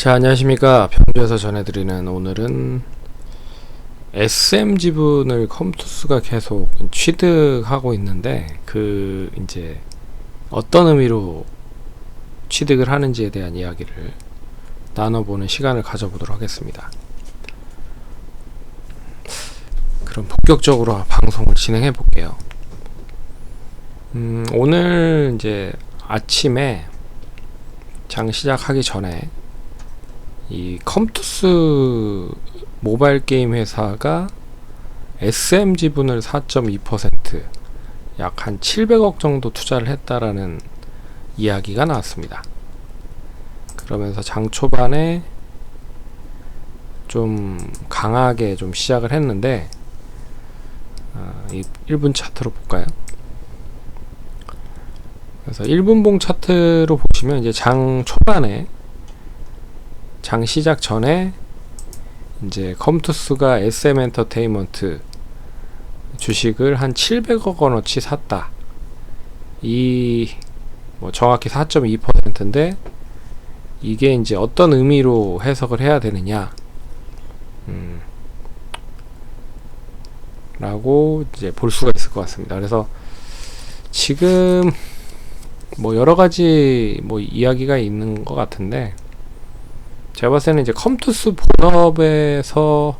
자, 안녕하십니까. 평주에서 전해드리는 오늘은 SM 지분을 컴투스가 계속 취득하고 있는데 이제 어떤 의미로 취득을 하는지에 대한 이야기를 나눠보는 시간을 가져보도록 하겠습니다. 그럼 본격적으로 방송을 진행해 볼게요. 오늘 이제 아침에 장 시작하기 전에 이 컴투스 모바일 게임 회사가 SM 지분을 4.2% 약 한 700억 정도 투자를 했다라는 이야기가 나왔습니다. 그러면서 장 초반에 좀 강하게 좀 시작을 했는데 이 1분 차트로 볼까요? 그래서 1분봉 차트로 보시면 이제 장 초반에 장 시작 전에 이제 컴투스가 SM 엔터테인먼트 주식을 한 700억 원어치 샀다. 뭐 정확히 4.2%인데 이게 이제 어떤 의미로 해석을 해야 되느냐 라고 이제 볼 수가 있을 것 같습니다. 그래서 지금 뭐 여러 가지 뭐 이야기가 있는 것 같은데 제가 봤을 때는 이제 컴투스 본업에서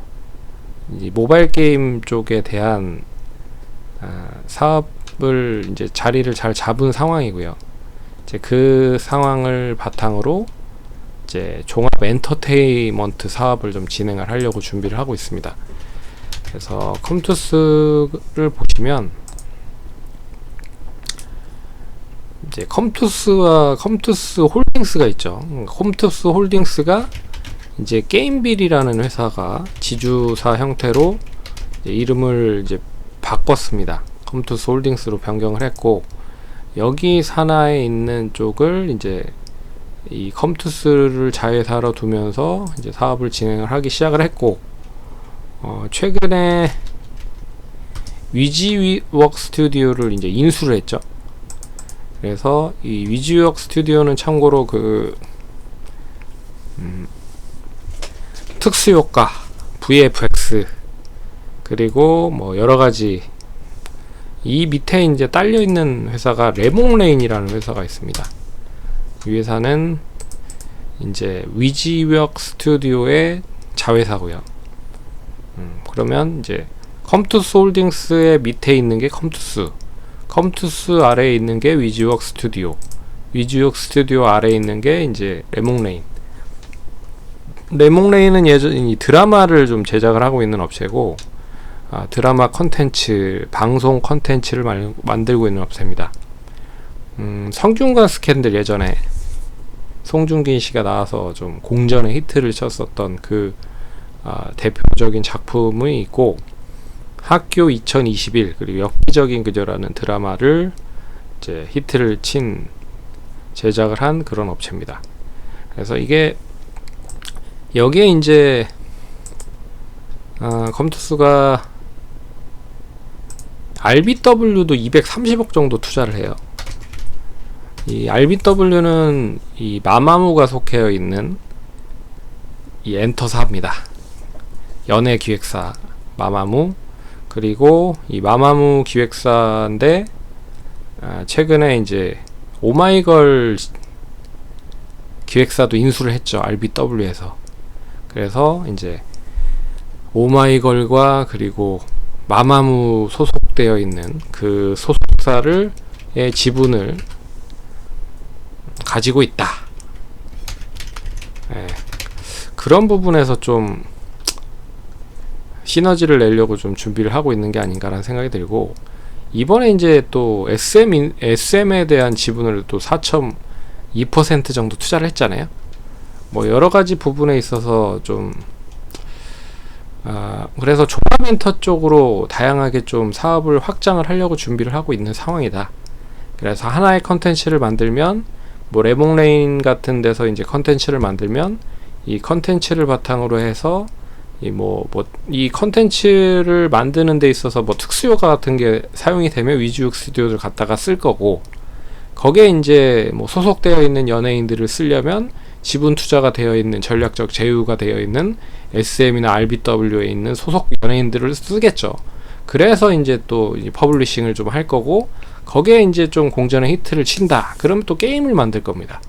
이제 모바일 게임 쪽에 대한 사업을 이제 자리를 잘 잡은 상황이고요. 이제 그 상황을 바탕으로 이제 종합 엔터테인먼트 사업을 좀 진행을 하려고 준비를 하고 있습니다. 그래서 컴투스를 보시면 이제 컴투스 홀딩스가 있죠. 컴투스 홀딩스가 이제 게임빌이라는 회사가 지주사 형태로 이제 이름을 이제 바꿨습니다. 컴투스 홀딩스로 변경을 했고, 여기 산하에 있는 쪽을 이제 이 컴투스를 자회사로 두면서 이제 사업을 진행을 하기 시작을 했고, 최근에 위지웍 스튜디오를 이제 인수를 했죠. 그래서 이 위지웍 스튜디오는 참고로 특수효과, VFX 그리고 뭐 여러가지 이 밑에 이제 딸려있는 회사가 레몽레인이라는 회사가 있습니다. 이 회사는 이제 위지웍 스튜디오의 자회사고요. 그러면 이제 컴투스 홀딩스의 밑에 있는 게 컴투스 아래에 있는 게 위지웍 스튜디오, 위지웍 스튜디오 아래에 있는 게 이제 레몽레인. 레몽레인은 예전에 드라마를 좀 제작을 하고 있는 업체고, 드라마 컨텐츠, 방송 컨텐츠를 만들고 있는 업체입니다. 성균관 스캔들 예전에 송중긴 씨가 나와서 좀 공전의 히트를 쳤었던 대표적인 작품이 있고, 학교 2021 그리고 엽기적인 그녀라는 드라마를 이제 히트를 친 제작을 한 그런 업체입니다. 그래서 여기에 이제 컴투스가 RBW도 230억 정도 투자를 해요. 이 RBW는 이 마마무가 속해 있는 이 엔터사입니다. 연예 기획사 마마무. 그리고 이 마마무 기획사인데 최근에 이제 오마이걸 기획사도 인수를 했죠. RBW에서. 그래서 이제 오마이걸과 그리고 마마무 소속되어 있는 그 소속사의 지분을 가지고 있다. 그런 부분에서 좀 시너지를 내려고 좀 준비를 하고 있는 게 아닌가라는 생각이 들고, 이번에 이제 또 SM에 대한 지분을 또 4.2% 정도 투자를 했잖아요. 뭐 여러 가지 부분에 있어서 좀 그래서 종합엔터 쪽으로 다양하게 좀 사업을 확장을 하려고 준비를 하고 있는 상황이다. 그래서 하나의 컨텐츠를 만들면 뭐 레몽레인 같은 데서 이제 컨텐츠를 만들면 이 컨텐츠를 바탕으로 해서 이 컨텐츠를 만드는 데 있어서 뭐 특수효과 같은 게 사용이 되면 위지웍 스튜디오를 갖다가 쓸 거고, 거기에 이제 뭐 소속되어 있는 연예인들을 쓰려면 지분 투자가 되어 있는, 전략적 제휴가 되어 있는 SM이나 RBW에 있는 소속 연예인들을 쓰겠죠. 그래서 이제 또 퍼블리싱을 좀 할 거고, 거기에 이제 좀 공전의 히트를 친다. 그러면 또 게임을 만들 겁니다.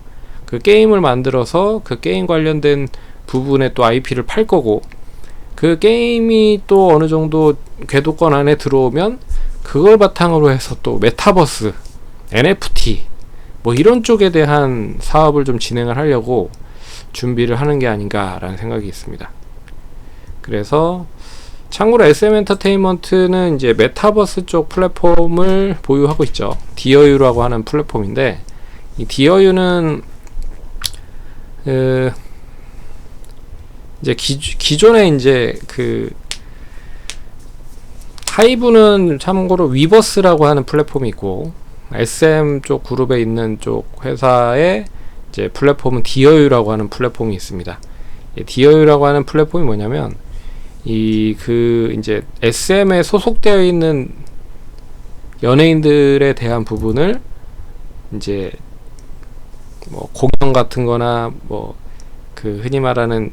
그 게임을 만들어서 그 게임 관련된 부분에 또 IP를 팔 거고, 그 게임이 또 어느 정도 궤도권 안에 들어오면 그걸 바탕으로 해서 또 메타버스, NFT 뭐 이런 쪽에 대한 사업을 좀 진행을 하려고 준비를 하는 게 아닌가라는 생각이 있습니다. 그래서 참고로 SM 엔터테인먼트는 이제 메타버스 쪽 플랫폼을 보유하고 있죠. 디어유라고 하는 플랫폼인데, 이 디어유는 이제 기존에 이제 그 하이브는 참고로 위버스라고 하는 플랫폼이 있고, SM 쪽 그룹에 있는 쪽 회사의 이제 플랫폼은 디어유라고 하는 플랫폼이 있습니다. 디어유라고 하는 플랫폼이 뭐냐면, 이제 SM에 소속되어 있는 연예인들에 대한 부분을 이제 뭐 공연 같은 거나 뭐 그 흔히 말하는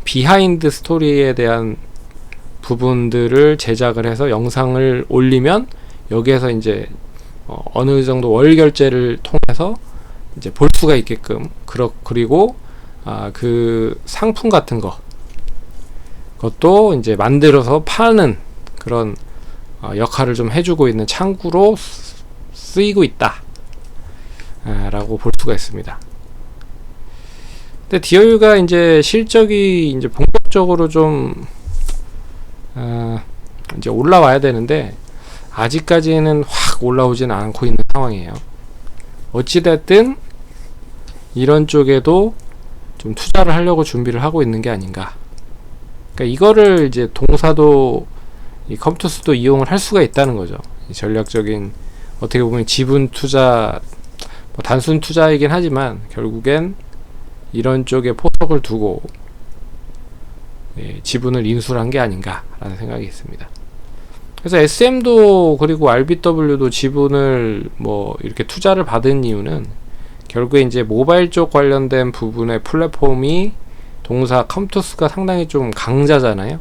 비하인드 스토리에 대한 부분들을 제작을 해서 영상을 올리면 여기에서 이제 어느 정도 월 결제를 통해서 이제 볼 수가 있게끔, 그리고 그 상품 같은 것도 이제 만들어서 파는 그런 역할을 좀 해주고 있는 창구로 쓰이고 있다 라고 볼 수가 있습니다. 근데 디어유가 이제 실적이 이제 본격적으로 좀 이제 올라와야 되는데 아직까지는 확 올라오지는 않고 있는 상황이에요. 어찌됐든 이런 쪽에도 좀 투자를 하려고 준비를 하고 있는 게 아닌가. 그러니까 이거를 이제 동사도 이 컴투스도 이용을 할 수가 있다는 거죠. 전략적인, 어떻게 보면 지분 투자, 뭐 단순 투자이긴 하지만 결국엔 이런 쪽에 포석을 두고 지분을 인수를 한 게 아닌가라는 생각이 있습니다. 그래서 SM도 그리고 RBW도 지분을 뭐 이렇게 투자를 받은 이유는 결국에 이제 모바일 쪽 관련된 부분의 플랫폼이 동사 컴투스가 상당히 좀 강자잖아요.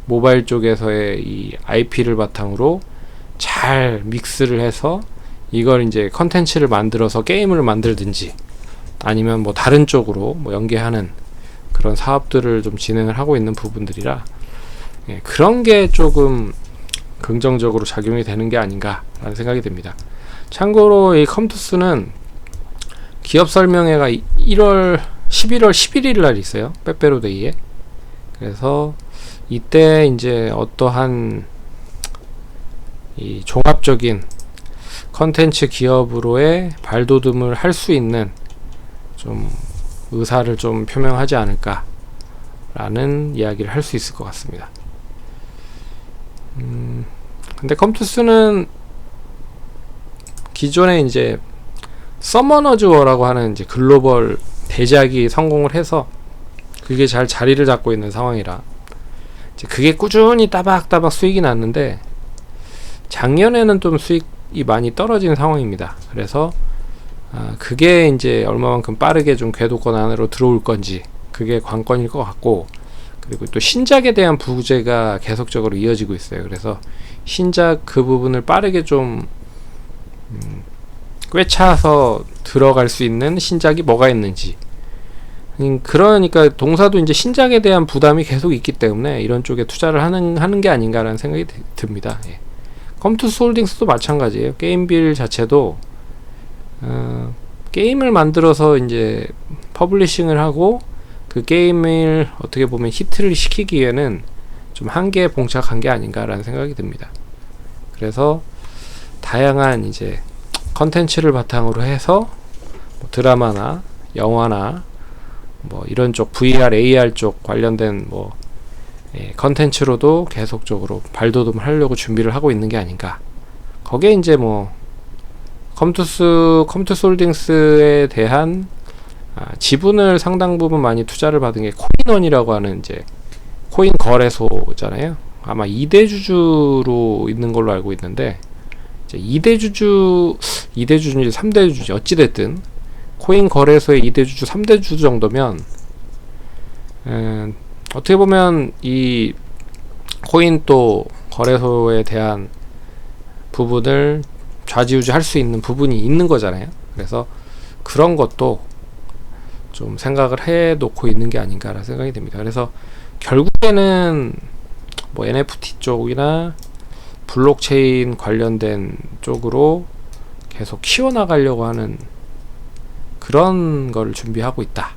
모바일 쪽에서의 이 IP를 바탕으로 잘 믹스를 해서 이걸 이제 컨텐츠를 만들어서 게임을 만들든지 아니면 뭐 다른 쪽으로 뭐 연계하는 그런 사업들을 좀 진행을 하고 있는 부분들이라, 그런 게 조금 긍정적으로 작용이 되는 게 아닌가라는 생각이 듭니다. 참고로 이 컴투스는 기업 설명회가 11월 11일 날 있어요. 빼빼로데이에. 그래서 이때 이제 어떠한 이 종합적인 컨텐츠 기업으로의 발돋움을 할 수 있는 좀 의사를 좀 표명하지 않을까 라는 이야기를 할 수 있을 것 같습니다. 근데 컴투스는 기존에 이제 서머너즈 워라고 하는 이제 글로벌 대작이 성공을 해서 그게 잘 자리를 잡고 있는 상황이라 이제 그게 꾸준히 따박따박 수익이 났는데 작년에는 좀 수익이 많이 떨어진 상황입니다. 그래서 그게 이제 얼마만큼 빠르게 좀 궤도권 안으로 들어올 건지 그게 관건일 것 같고, 그리고 또 신작에 대한 부재가 계속적으로 이어지고 있어요. 그래서 신작 그 부분을 빠르게 좀 꿰차서 들어갈 수 있는 신작이 뭐가 있는지, 그러니까 동사도 이제 신작에 대한 부담이 계속 있기 때문에 이런 쪽에 투자를 하는 게 아닌가라는 생각이 듭니다. 컴투스 홀딩스도 마찬가지예요. 게임빌 자체도 게임을 만들어서 이제 퍼블리싱을 하고 그 게임을 어떻게 보면 히트를 시키기에는 좀 한계에 봉착한 게 아닌가라는 생각이 듭니다. 그래서 다양한 이제 컨텐츠를 바탕으로 해서 뭐 드라마나 영화나 뭐 이런 쪽 VR, AR 쪽 관련된 뭐 컨텐츠로도 계속적으로 발돋움을 하려고 준비를 하고 있는 게 아닌가. 거기에 이제 뭐 컴투스 홀딩스에 대한 지분을 상당 부분 많이 투자를 받은 게 코인원이라고 하는 이제 코인 거래소잖아요. 아마 2대 주주로 있는 걸로 알고 있는데, 이제 2대 주주인지 3대 주주 어찌됐든 코인 거래소의 2대주주, 3대주주 정도면 어떻게 보면 이 코인 또 거래소에 대한 부분을 좌지우지 할 수 있는 부분이 있는 거잖아요. 그래서 그런 것도 좀 생각을 해 놓고 있는 게 아닌가라는 생각이 듭니다. 그래서 결국에는 뭐 NFT 쪽이나 블록체인 관련된 쪽으로 계속 키워나가려고 하는 그런 걸 준비하고 있다.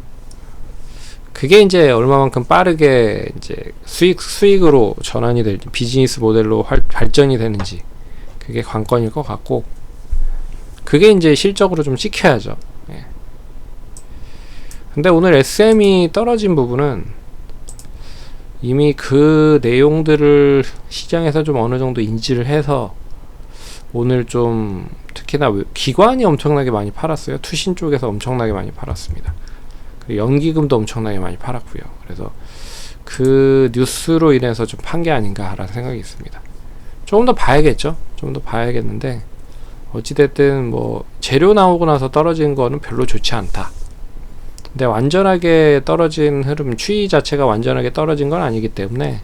그게 이제 얼마만큼 빠르게 이제 수익으로 전환이 될지, 비즈니스 모델로 발전이 되는지, 그게 관건일 것 같고, 그게 이제 실적으로 좀 찍혀야죠. 예. 근데 오늘 SM이 떨어진 부분은 이미 그 내용들을 시장에서 좀 어느 정도 인지를 해서 오늘 좀 특히나 기관이 엄청나게 많이 팔았어요. 투신 쪽에서 엄청나게 많이 팔았습니다. 그리고 연기금도 엄청나게 많이 팔았고요. 그래서 그 뉴스로 인해서 좀 판 게 아닌가라는 생각이 있습니다. 조금 더 봐야겠죠. 좀 더 봐야겠는데 어찌됐든 뭐 재료 나오고 나서 떨어진 거는 별로 좋지 않다. 근데 완전하게 떨어진 흐름, 추이 자체가 완전하게 떨어진 건 아니기 때문에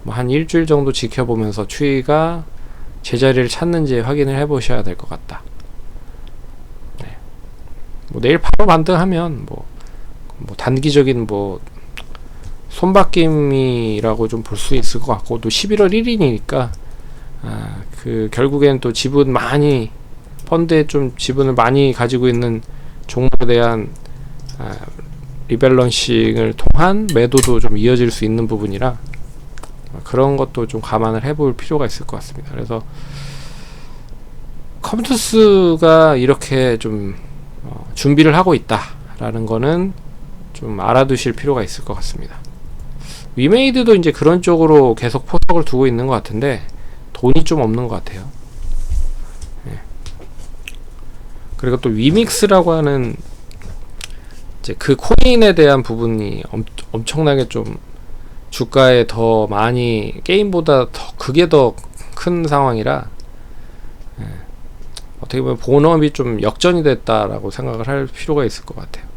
뭐 한 일주일 정도 지켜보면서 추이가 제자리를 찾는지 확인을 해 보셔야 될 것 같다. 네. 뭐 내일 바로 반등하면 뭐 단기적인 뭐 손바뀜이라고 좀 볼 수 있을 것 같고, 또 11월 1일이니까 그 결국엔 또 지분 많이, 펀드에 좀 지분을 많이 가지고 있는 종목에 대한 리밸런싱을 통한 매도도 좀 이어질 수 있는 부분이라 그런 것도 좀 감안을 해볼 필요가 있을 것 같습니다. 그래서 컴투스가 이렇게 좀 준비를 하고 있다라는 거는 좀 알아두실 필요가 있을 것 같습니다. 위메이드도 이제 그런 쪽으로 계속 포석을 두고 있는 것 같은데 돈이 좀 없는 것 같아요. 네. 그리고 또 위믹스라고 하는 이제 그 코인에 대한 부분이 엄청나게 좀 주가에 더 많이, 게임보다 더 그게 더 큰 상황이라 어떻게 보면 본업이 좀 역전이 됐다라고 생각을 할 필요가 있을 것 같아요.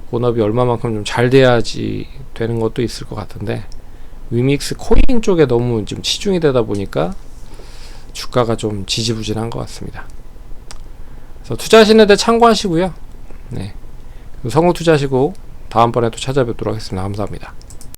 본업이 얼마만큼 좀 잘 돼야지 되는 것도 있을 것 같은데 위믹스 코인 쪽에 너무 좀 치중이 되다 보니까 주가가 좀 지지부진한 것 같습니다. 그래서 투자하시는 데 참고하시고요. 네. 성공 투자하시고 다음번에 또 찾아뵙도록 하겠습니다. 감사합니다.